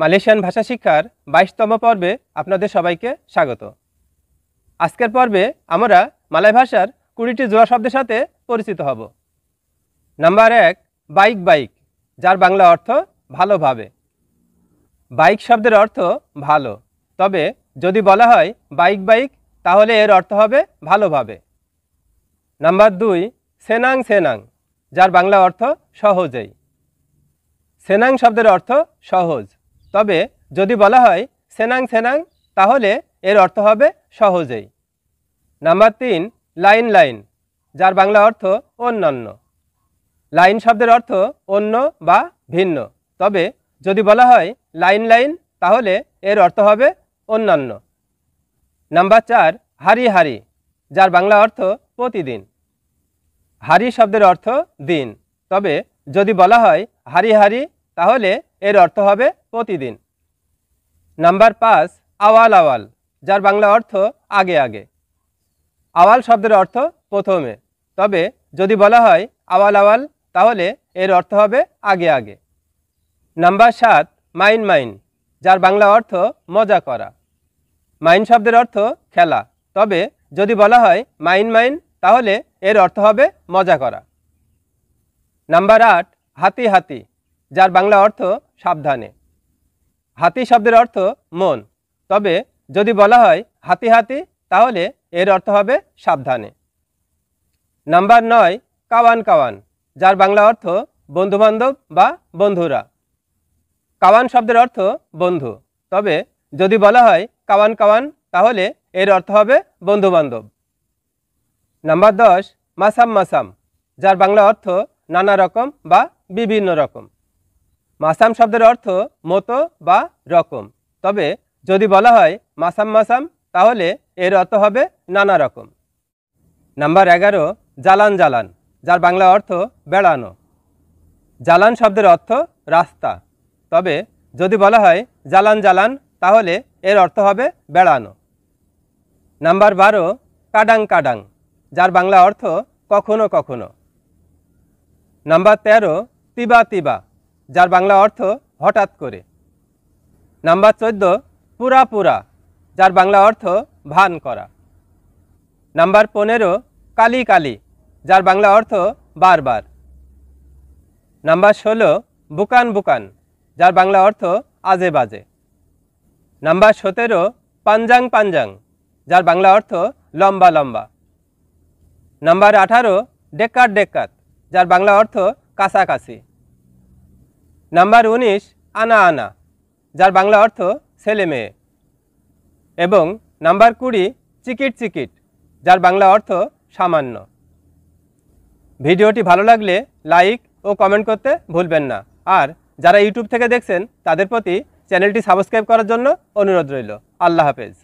Malaysian ভাষা শিক্ষার 22তম পর্বে আপনাদের সবাইকে স্বাগত। আজকের পর্বে আমরা মালয় ভাষার 20টি জোড়া শব্দের সাথে পরিচিত হব। নাম্বার 1, বাইক বাইক, যার বাংলা অর্থ ভালোভাবে। বাইক শব্দের অর্থ ভালো, তবে যদি বলা হয় বাইক বাইক তাহলে এর অর্থ হবে ভালোভাবে। নাম্বার 2, সেনাং সেনাং, যার বাংলা অর্থ সহজেই। সেনাং শব্দের অর্থ সহজ, তবে যদি বলা হয় সেনাং সেনাং তাহলে এর অর্থ হবে সহজেই। নাম্বার 3, লাইন লাইন, যার বাংলা অর্থ অন্যান্য। লাইন শব্দের অর্থ অন্য বা ভিন্ন, তবে যদি বলা হয় লাইন লাইন তাহলে এর অর্থ হবে অন্যান্য। নাম্বার 4, হারি হারি, যার বাংলা অর্থ প্রতিদিন। হারি শব্দের অর্থ দিন, তবে যদি বলা হয় হারি হারি তাহলে এর অর্থ হবে প্রতিদিন। নাম্বার 5, আওয়াল আওয়াল, যার বাংলা অর্থ আগে আগে। আওয়াল শব্দের অর্থ প্রথমে, তবে যদি বলা হয় আওয়াল আওয়াল তাহলে এর অর্থ হবে আগে আগে। নাম্বার 7, মাইন মাইন, যার বাংলা অর্থ মজা করা। মাইন শব্দের অর্থ খেলা, তবে যদি বলা হয় মাইন মাইন তাহলে এর অর্থ হবে মজা করা। নাম্বার 8, হাতি হাতি, যার বাংলা অর্থ সাবধানে। হাতি শব্দের অর্থ মন, তবে যদি বলা হয় হাতি হাতি তাহলে এর অর্থ হবে সাবধানে। নাম্বার 9, কাওয়ান কাওয়ান, যার বাংলা অর্থ বন্ধুবান্ধব বা বন্ধুরা। কাওয়ান শব্দের অর্থ বন্ধু, তবে যদি বলা হয় কাওয়ান কাওয়ান তাহলে এর অর্থ হবে বন্ধুবান্ধব। নাম্বার 10, মাসাম মাসাম, যার বাংলা অর্থ নানা রকম বা বিভিন্ন রকম। মাসাম শব্দের অর্থ মতো বা রকম, তবে যদি বলা হয় মাসাম মাসাম তাহলে এর অর্থ হবে নানা রকম। নাম্বার 11, জালান জালান, যার বাংলা অর্থ বেড়ানো। জালান শব্দের অর্থ রাস্তা, তবে যদি বলা হয় জালান জালান তাহলে এর অর্থ হবে বেড়ানো। নাম্বার 12, কাডাং কাডাং, যার বাংলা অর্থ কখনো কখনো। নাম্বার 13, তিবা তিবা, যার বাংলা অর্থ হঠাৎ করে। নাম্বার 14, পুরা পুরা, যার বাংলা অর্থ ভান করা। নাম্বার 15, কালি কালি, যার বাংলা অর্থ বারবার। নাম্বার 16, বুকান বুকান, যার বাংলা অর্থ আজে বাজে। নাম্বার 17, পাঞ্জাং পাঞ্জাং, যার বাংলা অর্থ লম্বা লম্বা। নাম্বার 18, ডেকাত ডেকাত, যার বাংলা অর্থ কাছাকাছি। নাম্বার 19, আনা আনা, যার বাংলা অর্থ ছেলে মেয়ে। এবং নাম্বার 20, চিকিট চিকিট, যার বাংলা অর্থ সামান্য। ভিডিওটি ভালো লাগলে লাইক ও কমেন্ট করতে ভুলবেন না, আর যারা ইউটিউব থেকে দেখছেন তাদের প্রতি চ্যানেলটি সাবস্ক্রাইব করার জন্য অনুরোধ রইল। আল্লাহ হাফেজ।